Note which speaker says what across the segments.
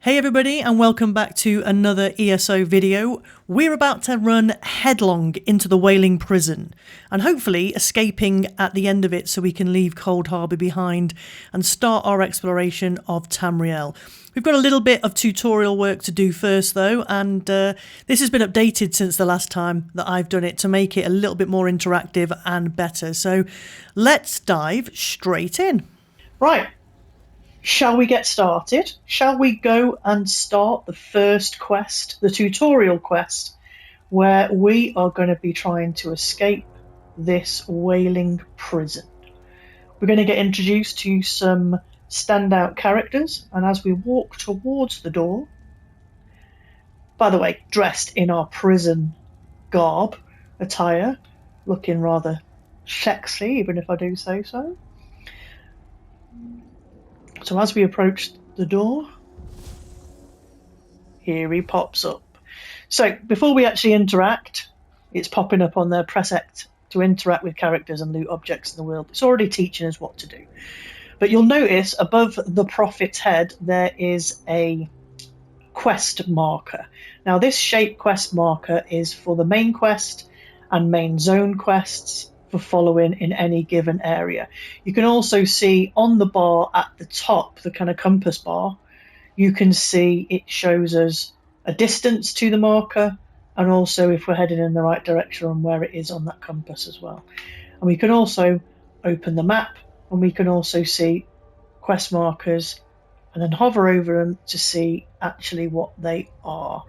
Speaker 1: Hey everybody, and welcome back to another ESO video. We're about to run headlong into the Wailing prison, and hopefully escaping at the end of it so we can leave Cold Harbour behind and start our exploration of Tamriel. We've got a little bit of tutorial work to do first though, and this has been updated since the last time that I've done it to make it a little bit more interactive and better. So let's dive straight in.
Speaker 2: Right. Shall we get started? Shall we go and start the first quest, the tutorial quest, where we are going to be trying to escape this Wailing prison? We're going to get introduced to some standout characters, and as we walk towards the door, by the way, dressed in our prison garb attire, looking rather sexy, even if I do say so. So as we approach the door, here he pops up. So before we actually interact, it's popping up on there, press X to interact with characters and loot objects in the world. It's already teaching us what to do. But you'll notice above the prophet's head, there is a quest marker. Now this shape quest marker is for the main quest and main zone quests, for following in any given area. You can also see on the bar at the top, the kind of compass bar, you can see it shows us a distance to the marker, and also if we're heading in the right direction and where it is on that compass as well. And we can also open the map, and we can also see quest markers and then hover over them to see actually what they are.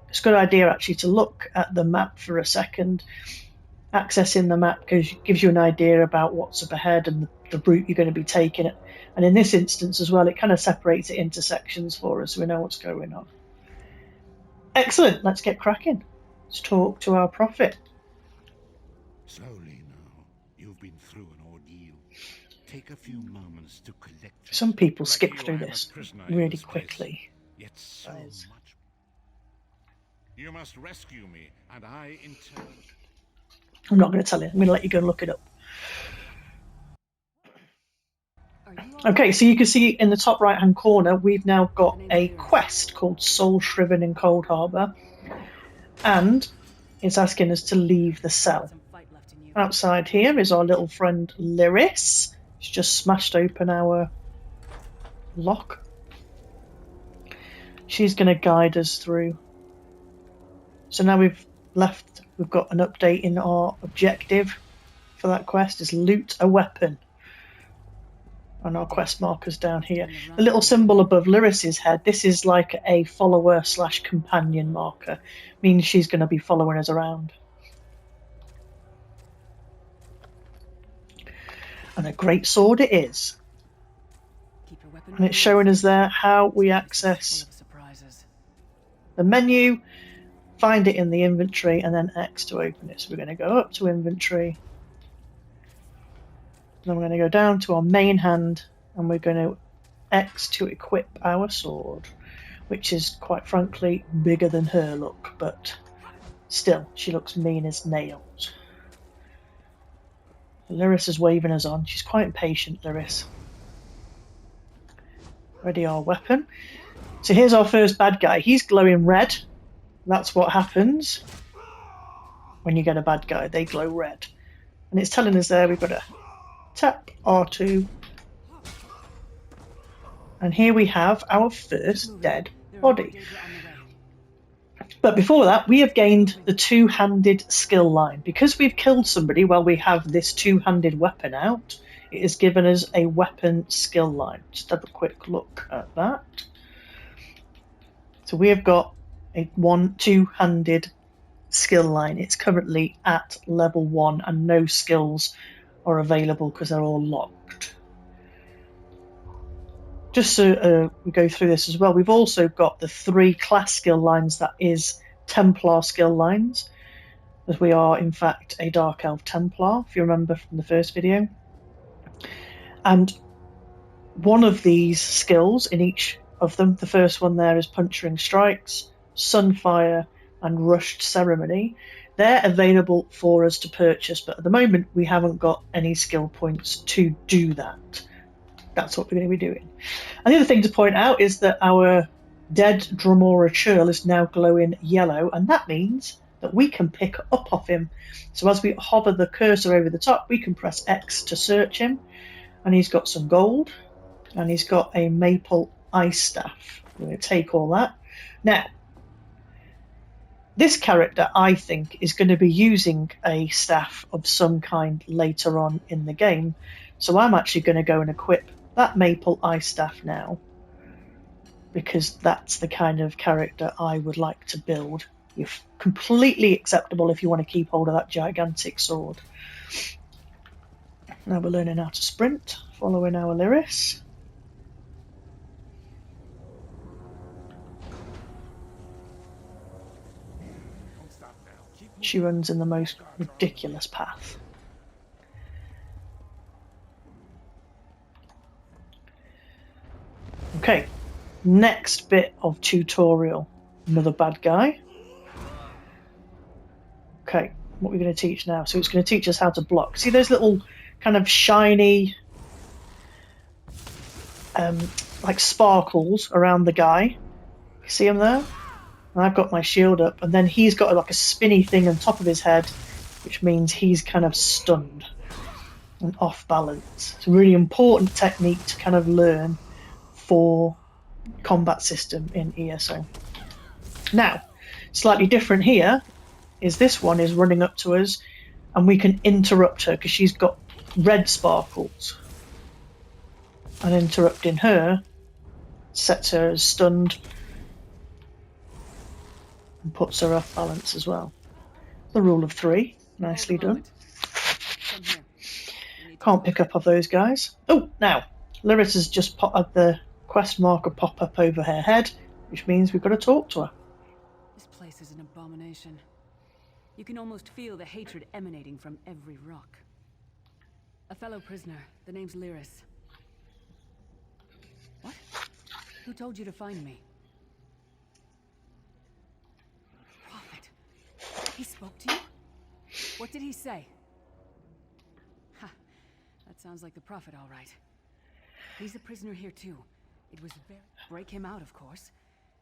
Speaker 2: It's a good idea actually to look at the map for a second. Accessing the map gives you an idea about what's up ahead and the route you're going to be taking it. And in this instance as well, it kind of separates it into sections for us so we know what's going on. Excellent, let's get cracking. Let's talk to our prophet.
Speaker 3: Slowly now, you've been through an ordeal. Take a few moments to collect.
Speaker 2: Some people skip through this really quickly.
Speaker 3: Yet so much. You must rescue me, and I in turn.
Speaker 2: I'm not going to tell you. I'm going to let you go and look it up. Okay, so you can see in the top right-hand corner, we've now got a quest called Soul Shriven in Cold Harbour, and it's asking us to leave the cell. Outside here is our little friend Lyris. She's just smashed open our lock. She's going to guide us through. So now we've got an update in our objective for that quest is loot a weapon. And our quest markers down here. The little symbol above Lyris's head, this is like a follower / companion marker. Means she's going to be following us around. And a great sword it is. And it's showing us there how we access the menu. Find it in the inventory and then X to open it. So we're going to go up to inventory. Then we're going to go down to our main hand and we're going to X to equip our sword, which is quite frankly bigger than her look, but still, she looks mean as nails. Lyris is waving us on. She's quite impatient, Lyris. Ready our weapon. So here's our first bad guy. He's glowing red. That's what happens when you get a bad guy. They glow red. And it's telling us there we've got to tap R2. And here we have our first dead body. But before that, we have gained the two-handed skill line. Because we've killed somebody while we have this two-handed weapon out, it has given us a weapon skill line. Just have a quick look at that. So we have got a two-handed skill line. It's currently at level 1 and no skills are available because they're all locked. Just so we go through this as well, we've also got the 3 class skill lines, that is Templar skill lines, as we are in fact a Dark Elf Templar, if you remember from the first video. And one of these skills in each of them, the first one there is Puncturing Strikes, Sunfire and Rushed Ceremony. They're available for us to purchase, but at the moment we haven't got any skill points to do that. That's what we're going to be doing. And the other thing to point out is that our dead Dremora churl is now glowing yellow, and that means that we can pick up off him. So as we hover the cursor over the top, we can press X to search him, and he's got some gold, and he's got a maple ice staff. We're going to take all that. Now, this character, I think, is going to be using a staff of some kind later on in the game, so I'm actually going to go and equip that maple ice staff now, because that's the kind of character I would like to build. You're completely acceptable if you want to keep hold of that gigantic sword. Now we're learning how to sprint, following our Lyris. She runs in the most ridiculous path. Okay, next bit of tutorial. Another bad guy. Okay, what are we going to teach now? So it's going to teach us how to block. See those little kind of shiny like sparkles around the guy? You see him there? And I've got my shield up, and then he's got like a spinny thing on top of his head, which means he's kind of stunned and off balance. It's a really important technique to kind of learn for combat system in ESO. Now, slightly different here is this one is running up to us, and we can interrupt her because she's got red sparkles. And interrupting her sets her as stunned and puts her off balance as well. The rule of 3, nicely done. Can't pick up of those guys. Oh, now, Lyris has just had the quest marker pop up over her head, which means we've got to talk to her.
Speaker 4: This place is an abomination. You can almost feel the hatred emanating from every rock. A fellow prisoner, the name's Lyris. What? Who told you to find me? Prophet. He spoke to you? What did he say? Ha. That sounds like the Prophet, all right. He's a prisoner here too. It was very... Break him out, of course.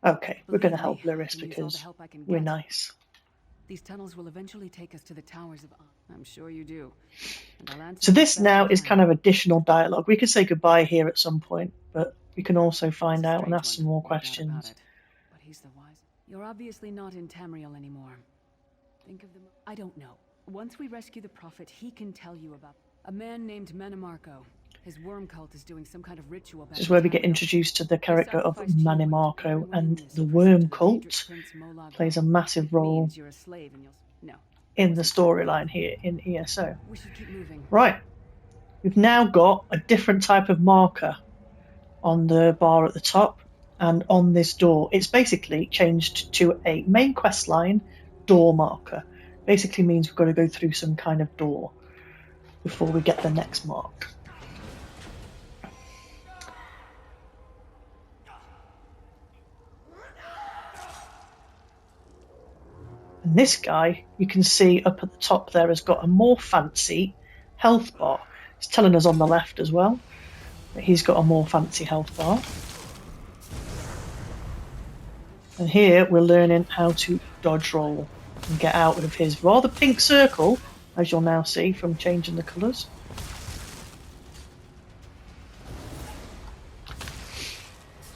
Speaker 2: Okay, we're going to help Lyris because we're nice.
Speaker 4: These tunnels will eventually take us to the towers of... I'm sure you do.
Speaker 2: So this now is kind of additional dialogue. We could say goodbye here at some point, but we can also find out and ask some more questions.
Speaker 4: But he's the wise. You're obviously not in Tamriel anymore. Think of them. I don't know. Once we rescue the Prophet, he can tell you about a man named Manimarco. His worm cult is doing some kind of ritual. This
Speaker 2: is where we get introduced to the character of Manimarco, and the worm cult plays a massive role in the storyline here in ESO. Right, we've now got a different type of marker on the bar at the top and on this door. It's basically changed to a main quest line door marker. Basically means we've got to go through some kind of door before we get the next mark. And this guy, you can see up at the top there, has got a more fancy health bar. It's telling us on the left as well that he's got a more fancy health bar. And here we're learning how to dodge roll and get out of his rather pink circle, as you'll now see from changing the colours.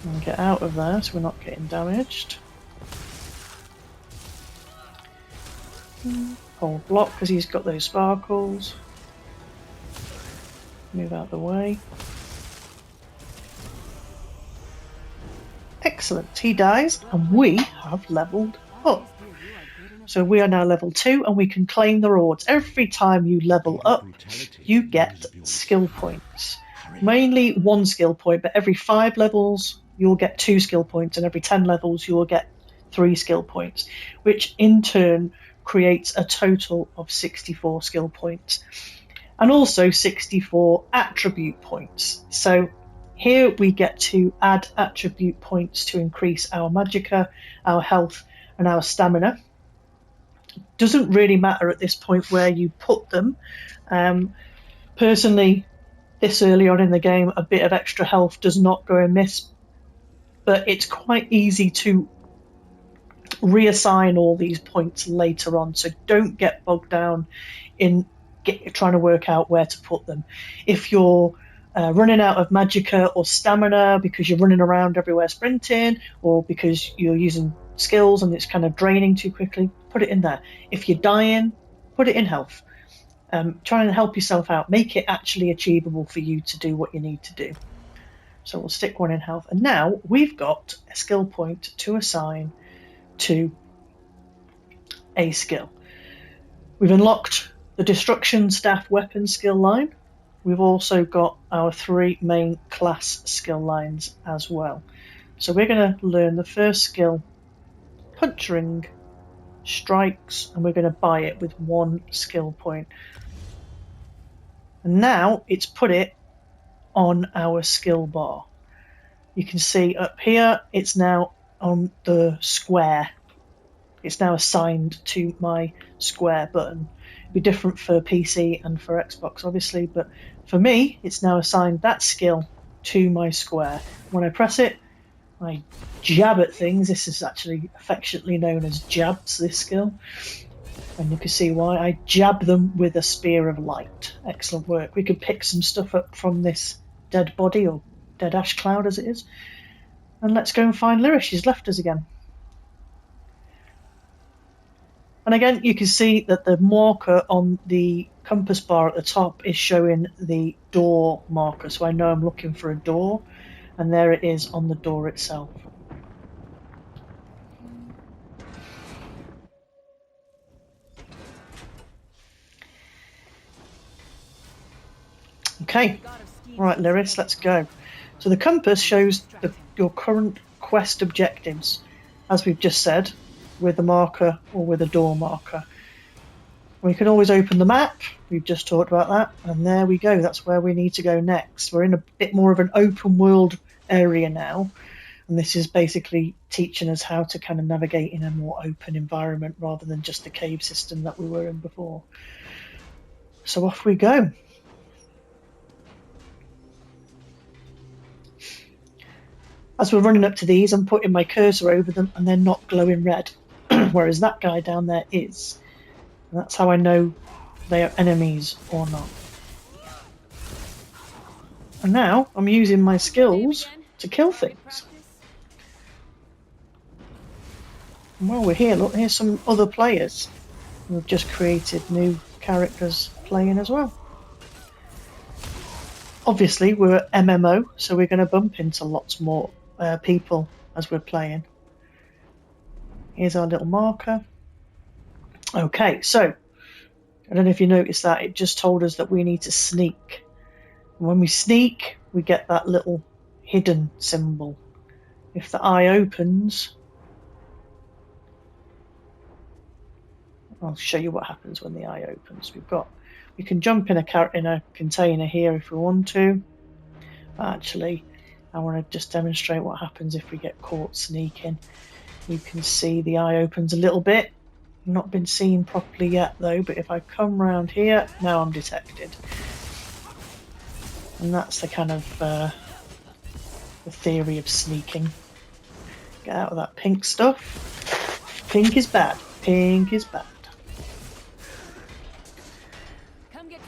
Speaker 2: And get out of there so we're not getting damaged. Hold block because he's got those sparkles. Move out the way. Excellent, he dies and we have levelled up. So we are now level 2 and we can claim the rewards. Every time you level up, you get skill points. Mainly 1 skill point, but every 5 levels you'll get 2 skill points, and every 10 levels you will get 3 skill points, which in turn creates a total of 64 skill points and also 64 attribute points. So here we get to add attribute points to increase our magicka, our health and our stamina. Doesn't really matter at this point where you put them. Personally, this early on in the game, a bit of extra health does not go amiss, but it's quite easy to reassign all these points later on, so don't get bogged down in trying to work out where to put them. If you're running out of magicka or stamina because you're running around everywhere sprinting, or because you're using skills and it's kind of draining too quickly, put it in there. If you're dying, put it in health. Try and help yourself out. Make it actually achievable for you to do what you need to do. So we'll stick one in health. And now we've got a skill point to assign to a skill. We've unlocked the Destruction Staff Weapon skill line. We've also got our 3 main class skill lines as well. So we're going to learn the first skill, Puncturing Strikes, and we're going to buy it with 1 skill point. And now it's put it on our skill bar. You can see up here it's now on the square. It's now assigned to my square button. It'd be different for PC and for Xbox, obviously, but for me, it's now assigned that skill to my square. When I press it, I jab at things. This is actually affectionately known as jabs, this skill. And you can see why. I jab them with a spear of light. Excellent work. We could pick some stuff up from this dead body, or dead ash cloud as it is. And let's go and find Lyris. She's left us again. And again, you can see that the marker on the compass bar at the top is showing the door marker. So I know I'm looking for a door, and there it is on the door itself. Okay, all right, Lyris, let's go. So the compass shows your current quest objectives, as we've just said, with a marker or with a door marker. We can always open the map. We've just talked about that, and there we go. That's where we need to go next. We're in a bit more of an open world area now, and this is basically teaching us how to kind of navigate in a more open environment rather than just the cave system that we were in before. So off we go. As we're running up to these, I'm putting my cursor over them and they're not glowing red, whereas that guy down there is. And that's how I know they are enemies or not. And now I'm using my skills to kill things. And while we're here, look, here's some other players who have just created new characters playing as well. Obviously, we're MMO, so we're going to bump into lots more people as we're playing. Here's our little marker. Okay, so I don't know if you noticed that, it just told us that we need to sneak. And when we sneak, we get that little hidden symbol. If the eye opens, I'll show you what happens when the eye opens. We can jump in a container here if we want to. But actually, I want to just demonstrate what happens if we get caught sneaking. You can see the eye opens a little bit. Not been seen properly yet though, but if I come round here, now I'm detected. And that's the kind of the theory of sneaking. Get out of that pink stuff. Pink is bad. Pink is bad.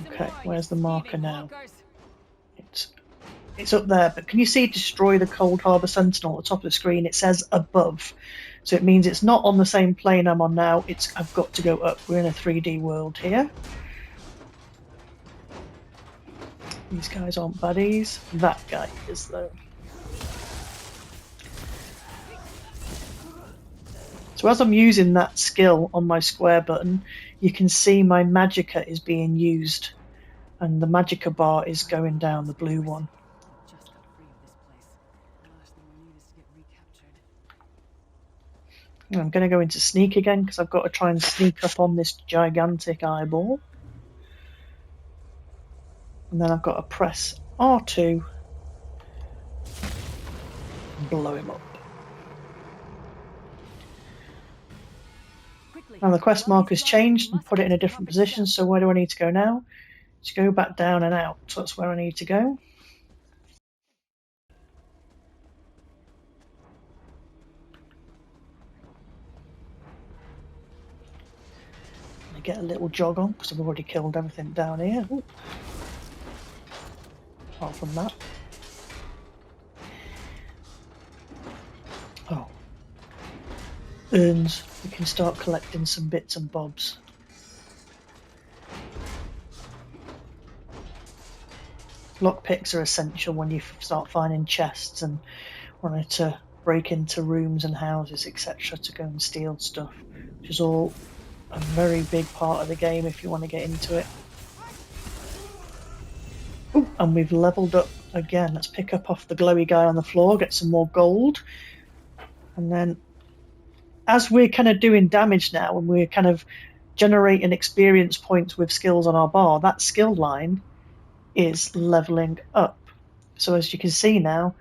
Speaker 2: Okay, where's the marker now? It's up there, but can you see destroy the Cold Harbour Sentinel at the top of the screen? It says above, so it means it's not on the same plane I'm on now. I've got to go up. We're in a 3D world here. These guys aren't buddies. That guy is though. So as I'm using that skill on my square button, you can see my magicka is being used, and the magicka bar is going down, the blue one. I'm going to go into sneak again because I've got to try and sneak up on this gigantic eyeball. And then I've got to press R2 and blow him up. Now the quest marker's changed and put it in a different position, so where do I need to go now? Let's go back down and out. So that's where I need to go. I get a little jog on because I've already killed everything down here. Ooh. Apart from that. Oh. Urns. We can start collecting some bits and bobs. Lockpicks are essential when you start finding chests and wanting to break into rooms and houses, etc., to go and steal stuff, which is all a very big part of the game if you want to get into it. Ooh, and we've leveled up again. Let's pick up off the glowy guy on the floor, get some more gold, and then as we're kind of doing damage now and we're kind of generating experience points with skills on our bar, that skill line is leveling up. So as you can see now,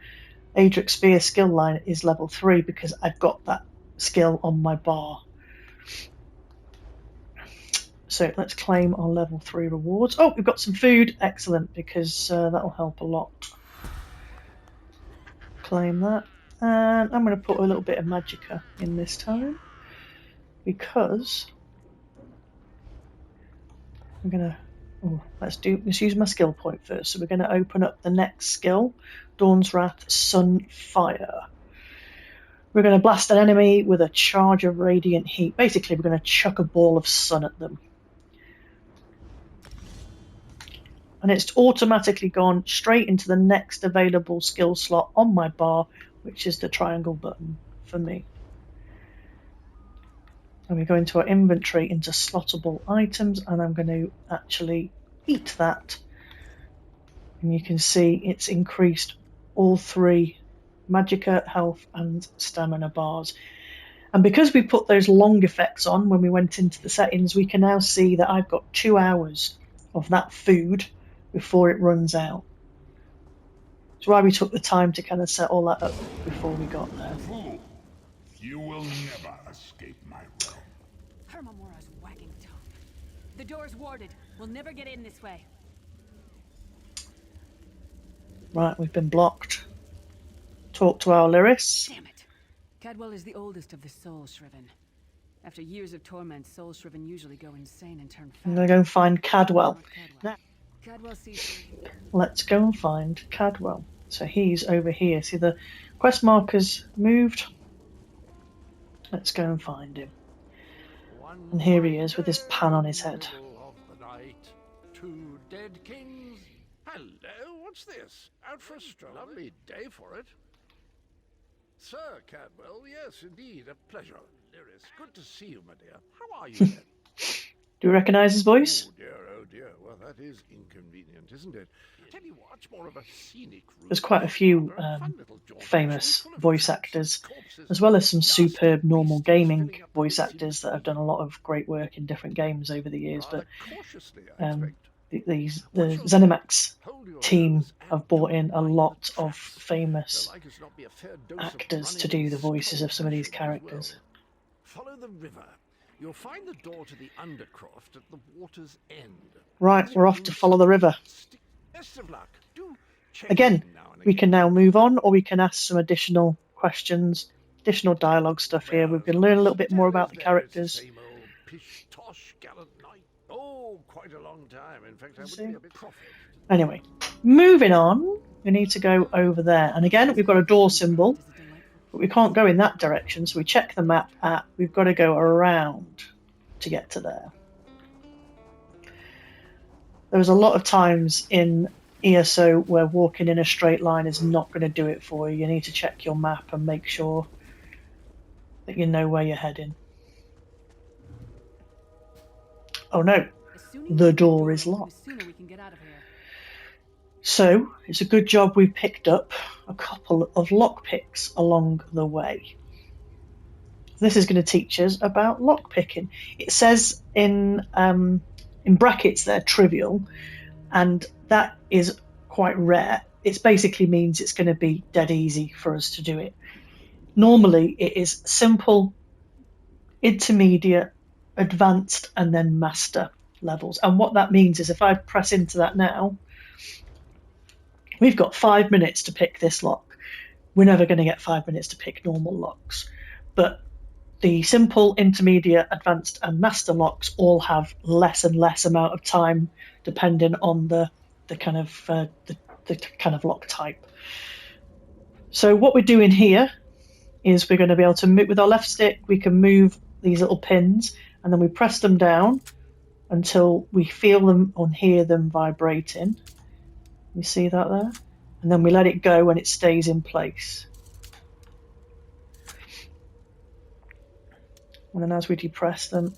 Speaker 2: Adric Spear skill line is level 3 because I've got that skill on my bar. So let's claim our level 3 rewards. Oh, we've got some food. Excellent, because that'll help a lot. Claim that. And I'm going to put a little bit of magicka in this time because I'm going to let's use my skill point first. So we're going to open up the next skill, Dawn's Wrath, Sunfire. We're going to blast an enemy with a charge of radiant heat. Basically, we're going to chuck a ball of sun at them. And it's automatically gone straight into the next available skill slot on my bar, which is the triangle button for me. And we go into our inventory, into slottable items, and I'm going to actually eat that. And you can see it's increased all 3 magicka, health, and stamina bars. And because we put those long effects on when we went into the settings, we can now see that I've got 2 hours of that food before it runs out. That's why we took the time to kind of set all that up before we got there.
Speaker 3: Fool! You will never escape my realm.
Speaker 4: Hermamora's wagging tongue. The door's warded. We'll never get in this way.
Speaker 2: Right, we've been blocked. Talk to our Lyris.
Speaker 4: Damn it. Cadwell is the oldest of the Soul Shriven. After years of torment, Soul Shriven usually go insane and turn fat.
Speaker 2: I'm going to go and find Cadwell.
Speaker 4: Cadwell. Cadwell sees...
Speaker 2: Let's go and find Cadwell. So he's over here. See the quest markers moved? Let's go and find him. And here he is with his pan on his head.
Speaker 5: Of the night, 2 dead kings. Hello, what's this? Out for a stroll? Lovely day for it. Sir Cadwell, yes, indeed, a pleasure. Lyris, good to see you, my dear. How are you then?
Speaker 2: Do you recognise his voice?
Speaker 5: Oh dear, well that is inconvenient, isn't it? Tell you what, it's more of a scenic route.
Speaker 2: There's quite a few famous voice actors, as well as some superb normal gaming voice actors that have done a lot of great work in different games over the years. But the ZeniMax team have brought in a lot of famous actors to do the voices of some of these characters.
Speaker 5: Follow the river. You'll find the door to the Undercroft at the water's end.
Speaker 2: Right, we're off to follow the river.
Speaker 5: Best of luck. Do check
Speaker 2: Again,
Speaker 5: in now and
Speaker 2: we
Speaker 5: again.
Speaker 2: can now move on, or we can ask some additional questions, additional dialogue stuff here. We can learn a little bit more about the characters.
Speaker 5: Same old pish-tosh gallant knight. Oh, quite a long time. In fact, I would be a bit prophet.
Speaker 2: Anyway, moving on, we need to go over there. And again, we've got a door symbol, but we can't go in that direction, so we check the map at we've got to go around to get to there. There was a lot of times in ESO where walking in a straight line is not going to do it for you. You need to check your map and make sure that you know where you're heading. Oh no, the door is locked. So it's a good job we picked up a couple of lockpicks along the way. This is going to teach us about lockpicking. It says in brackets they're trivial, and that is quite rare. It basically means it's going to be dead easy for us to do it. Normally it is simple, intermediate, advanced, and then master levels. And what that means is if I press into that now, we've got 5 minutes to pick this lock. We're never going to get 5 minutes to pick normal locks. But the simple, intermediate, advanced, and master locks all have less and less amount of time depending on the kind of lock type. So what we're doing here is we're going to be able to move with our left stick. We can move these little pins, and then we press them down until we feel them or hear them vibrating. You see that there? And then we let it go and it stays in place. And then as we depress them,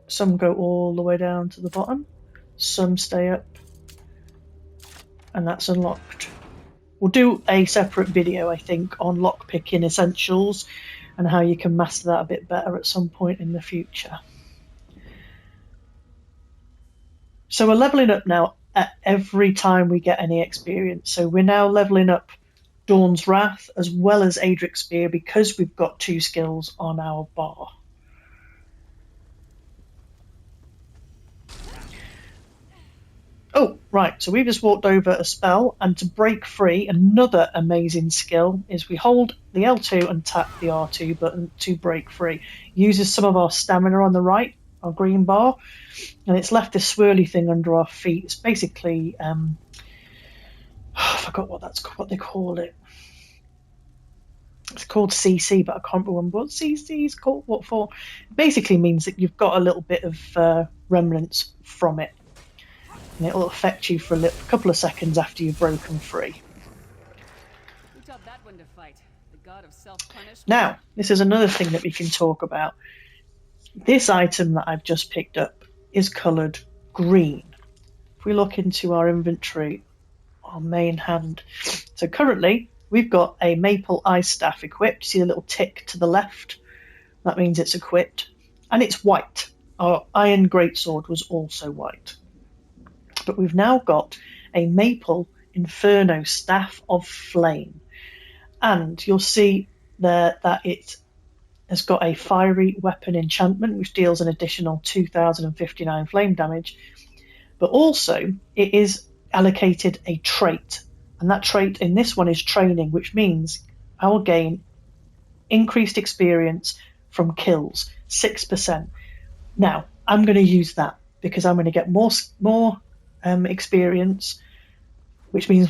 Speaker 2: some go all the way down to the bottom, some stay up, and that's unlocked. We'll do a separate video, I think, on lockpicking essentials and how you can master that a bit better at some point in the future. So we're leveling up now at every time we get any experience. So we're now leveling up Dawn's Wrath as well as Adric's Spear because we've got 2 skills on our bar. Oh, right, so we've just walked over a spell, and to break free, another amazing skill is we hold the L2 and tap the R2 button to break free. Uses some of our stamina on the right, our green bar, and it's left this swirly thing under our feet. It's basically, I forgot what they call it. It's called CC, but I can't remember what CC is called, what for. It basically means that you've got a little bit of remnants from it. And it'll affect you for a couple of seconds after you've broken free.
Speaker 4: Who taught that one to fight? The god of self-punishment?
Speaker 2: Now, this is another thing that we can talk about. This item that I've just picked up is coloured green. If we look into our inventory, our main hand. So currently, we've got a maple ice staff equipped. See the little tick to the left? That means it's equipped. And it's white. Our iron greatsword was also white. But we've now got a maple inferno staff of flame, and you'll see there that it has got a fiery weapon enchantment which deals an additional 2059 flame damage, but also it is allocated a trait, and that trait in this one is training, which means I will gain increased experience from kills, 6%. Now I'm going to use that because I'm going to get more experience, which means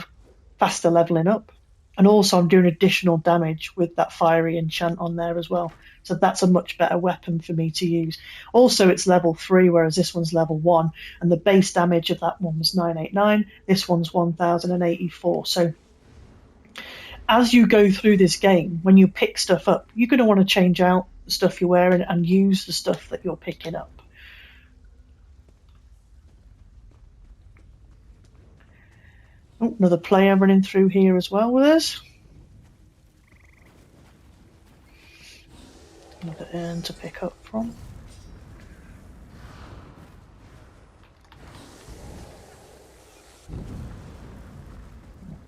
Speaker 2: faster leveling up, and also I'm doing additional damage with that fiery enchant on there as well, so that's a much better weapon for me to use. Also it's level 3, whereas this one's level 1, and the base damage of that one was 989, this one's 1084. So as you go through this game, when you pick stuff up, you're going to want to change out the stuff you're wearing and use the stuff that you're picking up. Oh, another player running through here as well with us. Another urn to pick up from.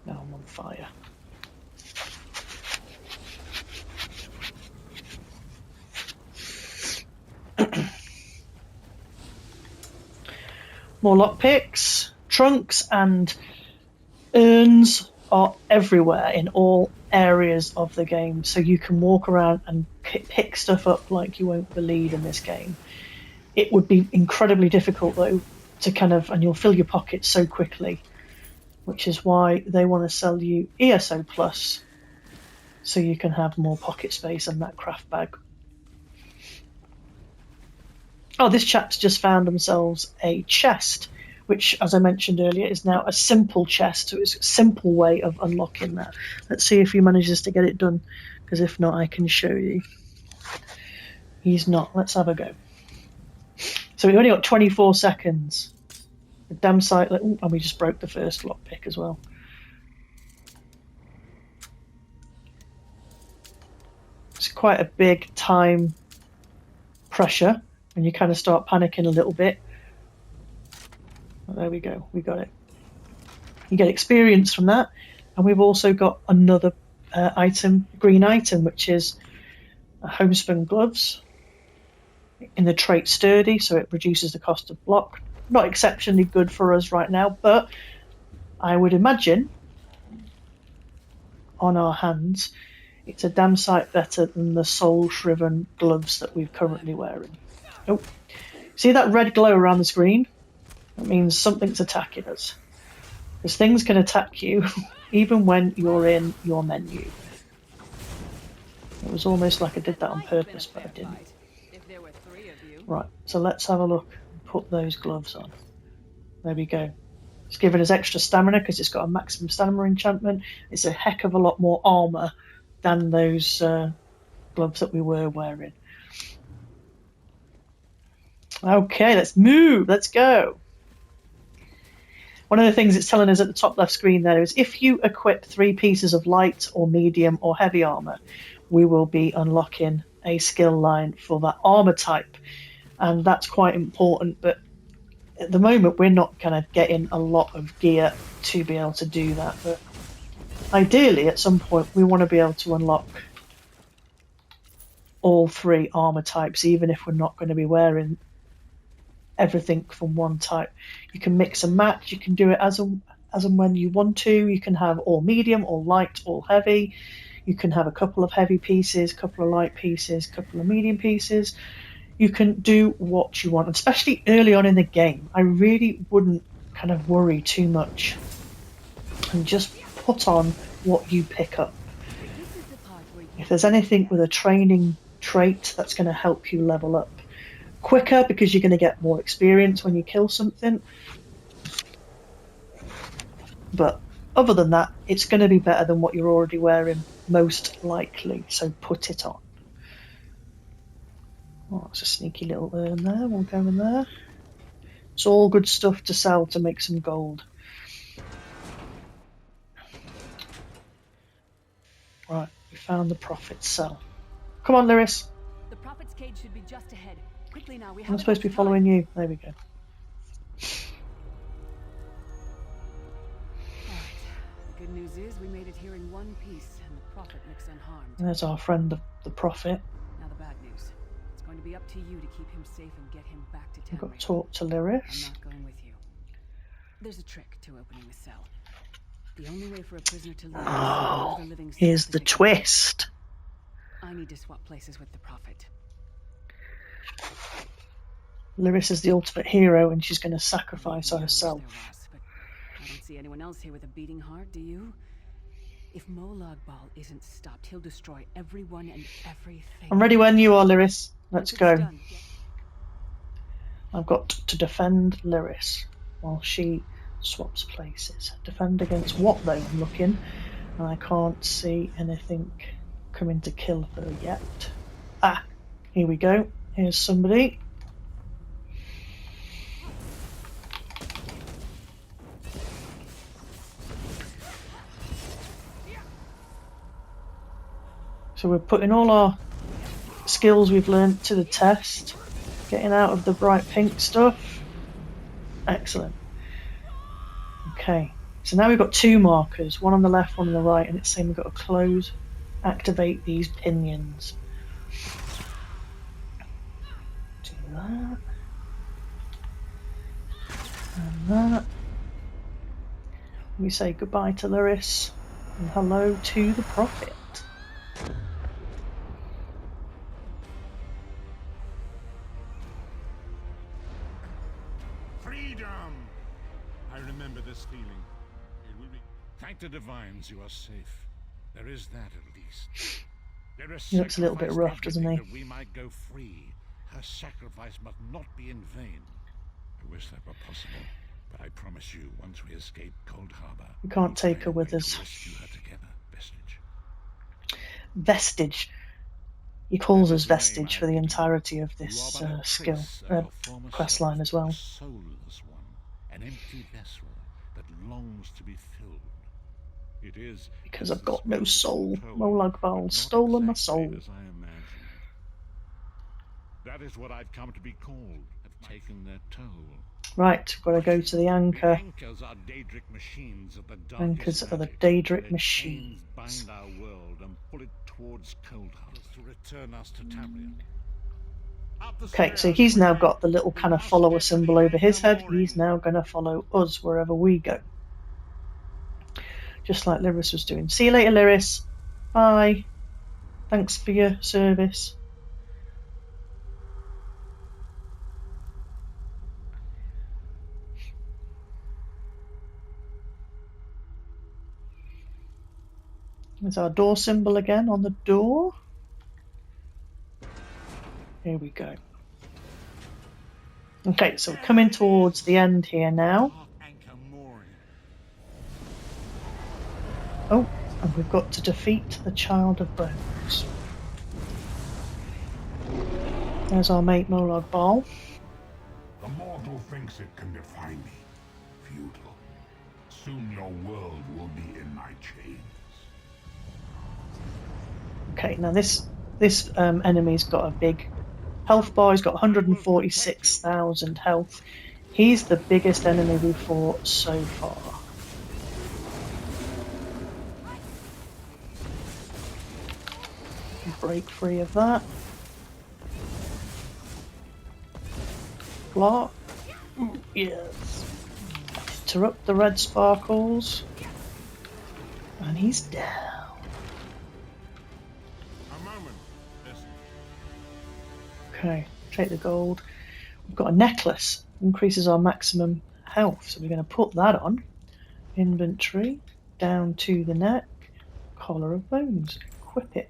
Speaker 2: Now I'm on fire. More lockpicks, trunks, and urns are everywhere in all areas of the game, so you can walk around and pick stuff up like you won't believe in this game. It would be incredibly difficult though to and you'll fill your pockets so quickly, which is why they want to sell you ESO Plus so you can have more pocket space in that craft bag. Oh, this chap's just found themselves a chest, which, as I mentioned earlier, is now a simple chest, so it's a simple way of unlocking that. Let's see if he manages to get it done, because if not, I can show you. He's not. Let's have a go. So we've only got 24 seconds. The damn sight, and we just broke the first lockpick as well. It's quite a big time pressure, and you kind of start panicking a little bit. There we go, we got it. You get experience from that, and we've also got another green item, which is homespun gloves in the trait sturdy, so it reduces the cost of block, not exceptionally good for us right now, but I would imagine on our hands it's a damn sight better than the soul-shriven gloves that we're currently wearing. Oh, see that red glow around the screen? That means something's attacking us. Because things can attack you even when you're in your menu. It was almost like I did that on purpose, but I didn't. Right, so let's have a look and put those gloves on. There we go. It's giving us extra stamina because it's got a maximum stamina enchantment. It's a heck of a lot more armour than those gloves that we were wearing. Okay, let's move. Let's go. One of the things it's telling us at the top left screen there is if you equip 3 pieces of light or medium or heavy armour, we will be unlocking a skill line for that armour type. And that's quite important, but at the moment we're not kind of getting a lot of gear to be able to do that. But ideally, at some point, we want to be able to unlock all 3 armour types, even if we're not going to be wearing everything from one type. You can mix and match. You can do it as and when you want to. You can have all medium, all light, all heavy. You can have a couple of heavy pieces, a couple of light pieces, a couple of medium pieces. You can do what you want, especially early on in the game. I really wouldn't kind of worry too much and just put on what you pick up. If there's anything with a training trait that's going to help you level up quicker because you're going to get more experience when you kill something. But other than that, it's going to be better than what you're already wearing, most likely. So put it on. Oh, it's a sneaky little urn there. We'll go in there. It's all good stuff to sell to make some gold. Right, we found the Prophet's cell. Come on, Lyris.
Speaker 4: The Prophet's cage should be just ahead. Quickly now,
Speaker 2: I'm supposed to be following you. There we go.
Speaker 4: Alright. The good news is we made it here in one piece, and the Prophet looks unharmed.
Speaker 2: There's our friend, the Prophet.
Speaker 4: Now the bad news. It's going to be up to you to keep him safe and get him back to
Speaker 2: We've
Speaker 4: town.
Speaker 2: got to talk to Lyris.
Speaker 4: I'm not going with you. There's a trick to opening the cell. The only way for a prisoner to leave
Speaker 2: Oh,
Speaker 4: is living
Speaker 2: here's the twist.
Speaker 4: I need to swap places with the Prophet.
Speaker 2: Lyris is the ultimate hero and she's going to sacrifice herself.
Speaker 4: But I don't see anyone else here with a beating heart, do you? If Molag Ball isn't stopped, he'll destroy everyone and everything.
Speaker 2: I'm ready when you are, Lyris. Let's
Speaker 4: Once it's
Speaker 2: go.
Speaker 4: done,
Speaker 2: I've got to defend Lyris while she swaps places. Defend against what though? I'm looking and I can't see anything coming to kill her yet. Ah, here we go. Here's somebody. So we're putting all our skills we've learned to the test. Getting out of the bright pink stuff. Excellent. Okay, so now we've got 2 markers, one on the left, one on the right, and it's saying we've got to activate these pinions. Do that. And that. We say goodbye to Lyris and hello to the Prophet.
Speaker 3: Freedom! I remember this feeling. It will be. Thank the divines you are safe. There is that at least. There is
Speaker 2: He looks a little bit rough, doesn't he?
Speaker 3: that we might go free. Her sacrifice must not be in vain. I wish that were possible, but I promise you, once we escape Cold Harbor,
Speaker 2: We can't take her with
Speaker 3: we'll
Speaker 2: us.
Speaker 3: rescue her together, Vestige.
Speaker 2: Vestige. He calls us Vestige for the entirety of this quest line as well.
Speaker 3: A soulless one, an empty vessel that longs to be filled. It is
Speaker 2: Because I've got no soul. Molag Bal stolen my soul.
Speaker 3: as I imagined. That is what I've come to be called. Have taken their toll.
Speaker 2: Right, got to go to the
Speaker 3: The
Speaker 2: anchor.
Speaker 3: anchors are Daedric machines of the
Speaker 2: Anchors
Speaker 3: darkest
Speaker 2: are the
Speaker 3: magic.
Speaker 2: Daedric
Speaker 3: Their
Speaker 2: machines.
Speaker 3: chains bind our world and pull it towards Cold Harbor to return us to Tamriel.
Speaker 2: Okay, so he's now got the little kind of follower symbol over his head. He's now going to follow us wherever we go. Just like Lyris was doing. See you later, Lyris. Bye. Thanks for your service. There's our door symbol again on the door. Here we go. Okay, so we're coming towards the end here now. Oh, and we've got to defeat the Child of Bones. There's our mate Molag Ball.
Speaker 3: The mortal thinks it can defy me. Futile. Soon your world will be in my chains.
Speaker 2: Okay, now this enemy's got a big health bar. He's got 146,000 health. He's the biggest enemy we've fought so far. Break free of that. Block. Yes. Interrupt the red sparkles. And he's down. Okay, take the gold. We've got a necklace. Increases our maximum health. So we're going to put that on. Inventory. Down to the neck. Collar of Bones. Equip it.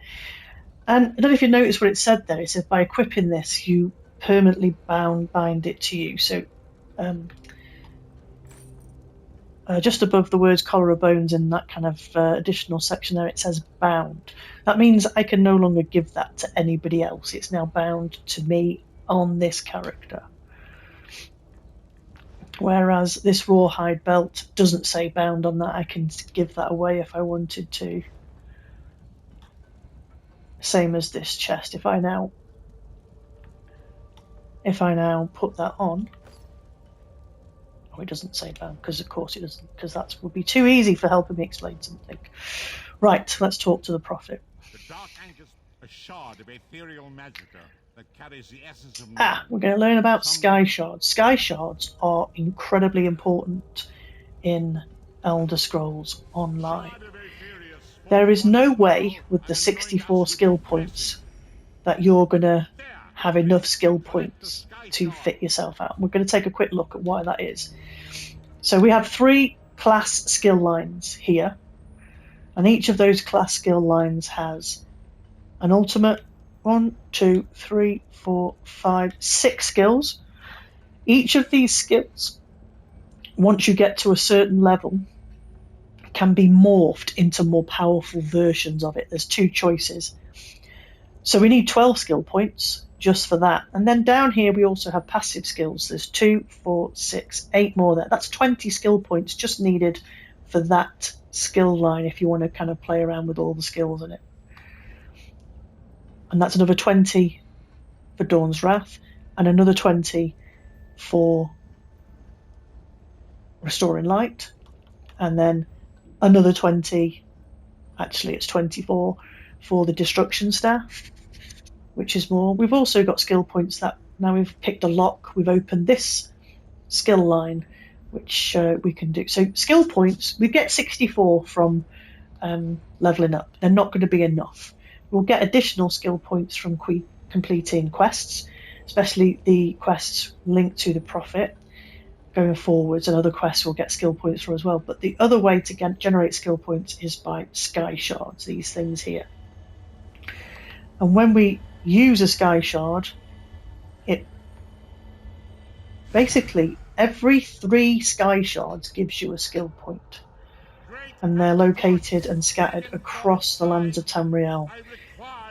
Speaker 2: And I don't know if you noticed what it said there. It said by equipping this, you permanently bind it to you. So just above the words collar of bones in that kind of additional section there, it says bound. That means I can no longer give that to anybody else. It's now bound to me on this character. Whereas this rawhide belt doesn't say bound on that. I can give that away if I wanted to. Same as this chest. If I now put that on, oh, it doesn't say bound because of course it doesn't, because that would be too easy for helping me explain something. Right, let's talk to the prophet.
Speaker 3: The dark anchor's a shard of ethereal magicka that carries the essence of
Speaker 2: We're going to learn about Skyshards. Skyshards are incredibly important in Elder Scrolls Online. There is no way with the 64 skill points that you're going to have enough skill points to fit yourself out. We're going to take a quick look at why that is. So we have 3 class skill lines here, and each of those class skill lines has an ultimate 1, 2, 3, 4, 5, 6 skills. Each of these skills, once you get to a certain level, can be morphed into more powerful versions of it. There's 2 choices. So we need 12 skill points just for that. And then down here we also have passive skills. There's 2, 4, 6, 8 more there. That's 20 skill points just needed for that skill line if you want to kind of play around with all the skills in it. And that's another 20 for Dawn's Wrath and another 20 for Restoring Light. And then another 20, actually it's 24 for the Destruction Staff, which is more. We've also got skill points that now we've picked a lock, we've opened this skill line, which we can do. So skill points, we get 64 from leveling up. They're not going to be enough. We'll get additional skill points from completing quests, especially the quests linked to the Prophet. Going forwards, and other quests will get skill points for as well. But the other way to generate skill points is by Skyshards, these things here. And when we use a Skyshard, it basically every 3 Skyshards gives you a skill point. And they're located and scattered across the lands of Tamriel.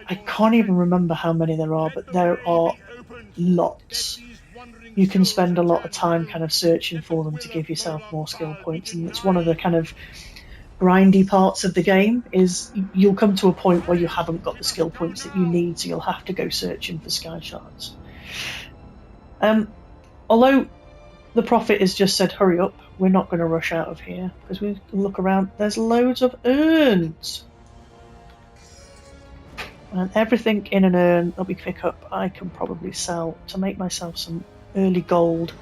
Speaker 2: I can't even remember how many there are, but there are lots. You can spend a lot of time kind of searching for them to give yourself more skill points, and it's one of the kind of grindy parts of the game is you'll come to a point where you haven't got the skill points that you need, so you'll have to go searching for Skyshards. Although the Prophet has just said hurry up, we're not going to rush out of here because we can look around. There's loads of urns. And everything in an urn that we pick up, I can probably sell to make myself some early gold,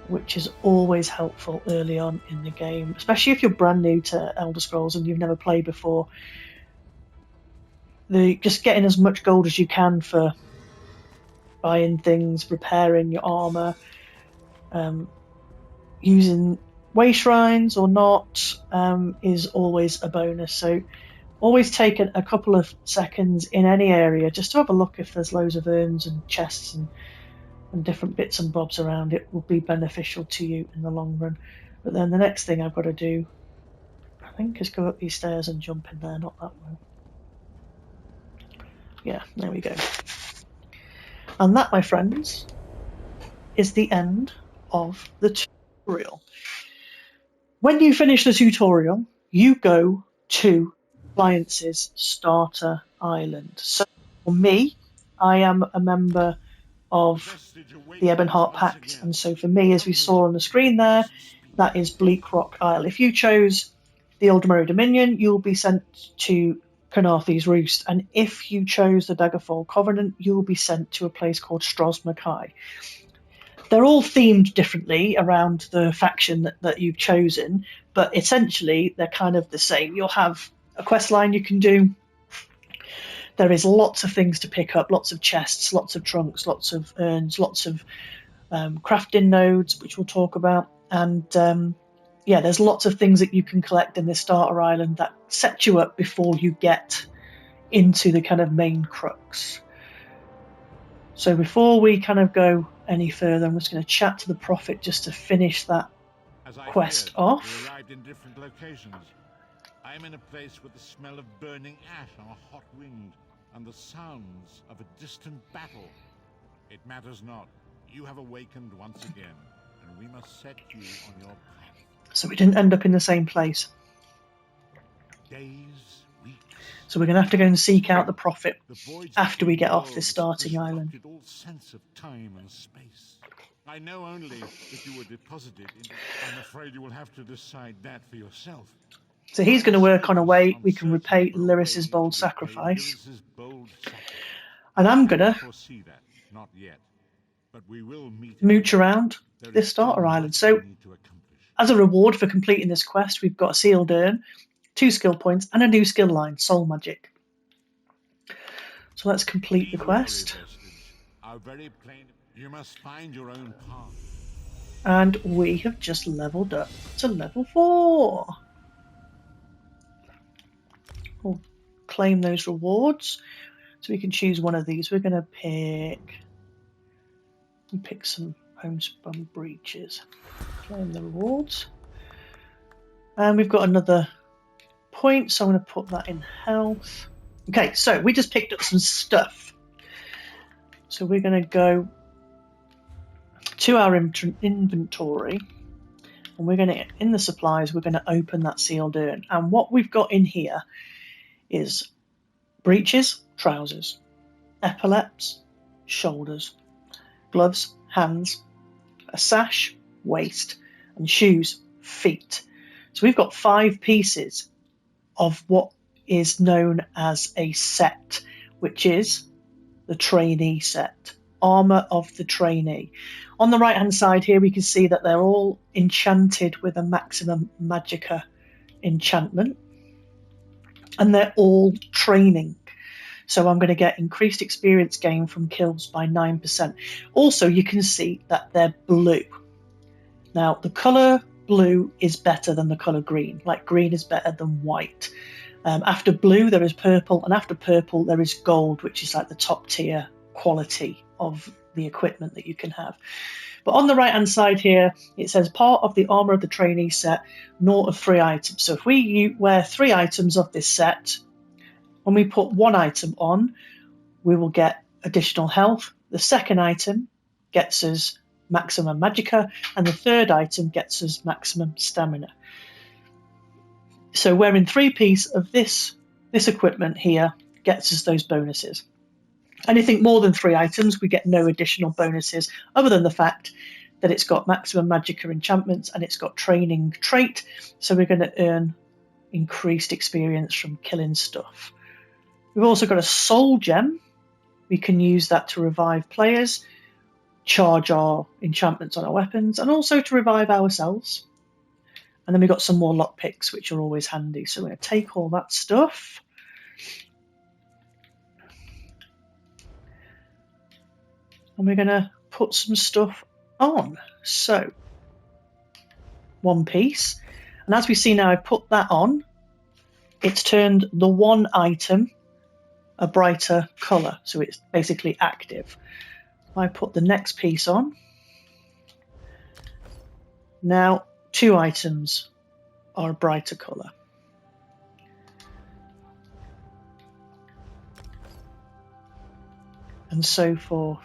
Speaker 2: which is always helpful early on in the game, especially if you're brand new to Elder Scrolls and you've never played before. Just getting as much gold as you can for buying things, repairing your armor, using way shrines or not, is always a bonus. So always take a couple of seconds in any area just to have a look if there's loads of urns and chests and different bits and bobs around. It will be beneficial to you in the long run. But then the next thing I've got to do, I think, is go up these stairs and jump in there, not that way. Yeah, there we go. And that, my friends, is the end of the tutorial. When you finish the tutorial, you go to Alliance's Starter Island. So for me, I am a member of the Ebonheart Pact, and so for me, as we saw on the screen there, that is Bleak Rock Isle. If you chose the Uldumory Dominion, you'll be sent to Canarthy's Roost, and if you chose the Daggerfall Covenant, you'll be sent to a place called Stros Mackay. They're all themed differently around the faction that you've chosen, but essentially they're kind of the same. You'll have a quest line you can do. There is lots of things to pick up, lots of chests, lots of trunks, lots of urns, lots of crafting nodes, which we'll talk about. And yeah, there's lots of things that you can collect in this Starter Island that set you up before you get into the kind of main crux. So before we kind of go any further, I'm just going to chat to the Prophet just to finish that quest off.
Speaker 3: We arrived in different locations. I am in a place with the smell of burning ash on a hot wind and the sounds of a distant battle. It matters not. You have awakened once again, and we must set you on your path.
Speaker 2: So we didn't end up in the same place.
Speaker 3: Days, weeks.
Speaker 2: So we're going to have to go and seek out the Prophet after we get off this starting island.
Speaker 3: All sense of time and space. I know only that you were deposited in. I'm afraid you will have to decide that for yourself.
Speaker 2: So he's going to work on a way we can repay Lyris's bold sacrifice. And I'm going to mooch around this Starter Island. So as a reward for completing this quest, we've got a sealed urn, 2 skill points, and a new skill line, Soul Magic. So let's complete the quest.
Speaker 3: You must find your own path.
Speaker 2: And we have just leveled up to level 4. We'll claim those rewards. So we can choose one of these. We're going to pick some homespun breeches. Claim the rewards. And we've got another point, so I'm going to put that in health. Okay, so we just picked up some stuff. So we're going to go to our inventory, and we're going to, in the supplies, we're going to open that sealed urn. And what we've got in here is breeches, trousers, epaulets, shoulders, gloves, hands, a sash, waist, and shoes, feet. So we've got 5 pieces of what is known as a set, which is the trainee set, armor of the trainee. On the right hand side here we can see that they're all enchanted with a maximum magicka enchantment, and they're all training. So I'm going to get increased experience gain from kills by 9%. Also, you can see that they're blue. Now, the colour blue is better than the colour green. Like, green is better than white. After blue, there is purple, and after purple, there is gold, which is like the top tier quality of the equipment that you can have. But on the right-hand side here, it says part of the armour of the trainee set, 0 of 3 items. So if we wear 3 items of this set, when we put 1 item on, we will get additional health. The second item gets us maximum magicka, and the third item gets us maximum stamina. So wearing 3-piece of this equipment here gets us those bonuses. Anything more than 3 items, we get no additional bonuses, other than the fact that it's got maximum magicka enchantments and it's got training trait. So we're going to earn increased experience from killing stuff. We've also got a soul gem. We can use that to revive players, charge our enchantments on our weapons, and also to revive ourselves. And then we've got some more lockpicks, which are always handy. So we're going to take all that stuff. And we're going to put some stuff on. So, one piece. And as we see now, I've put that on. It's turned the one item a brighter colour. So it's basically active. I put the next piece on. Now, 2 items are a brighter colour. And so forth.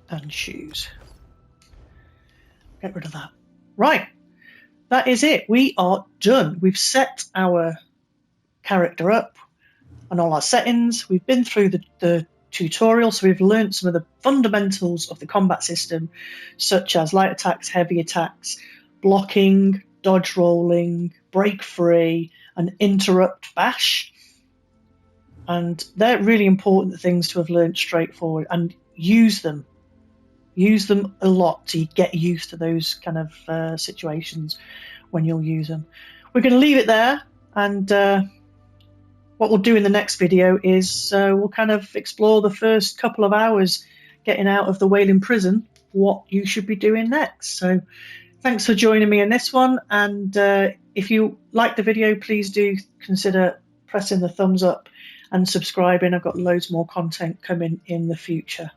Speaker 2: And shoes. Get rid of that. Right, that is it. We are done. We've set our character up and all our settings. We've been through the tutorial, so we've learned some of the fundamentals of the combat system, such as light attacks, heavy attacks, blocking, dodge rolling, break free, and interrupt bash. And they're really important things to have learned straightforward, and use them. Use them a lot to get used to those kind of situations when you'll use them. We're going to leave it there, and what we'll do in the next video is we'll kind of explore the first couple of hours getting out of the Wailing prison, what you should be doing next. So thanks for joining me in this one, and if you like the video, please do consider pressing the thumbs up and subscribing. I've got loads more content coming in the future.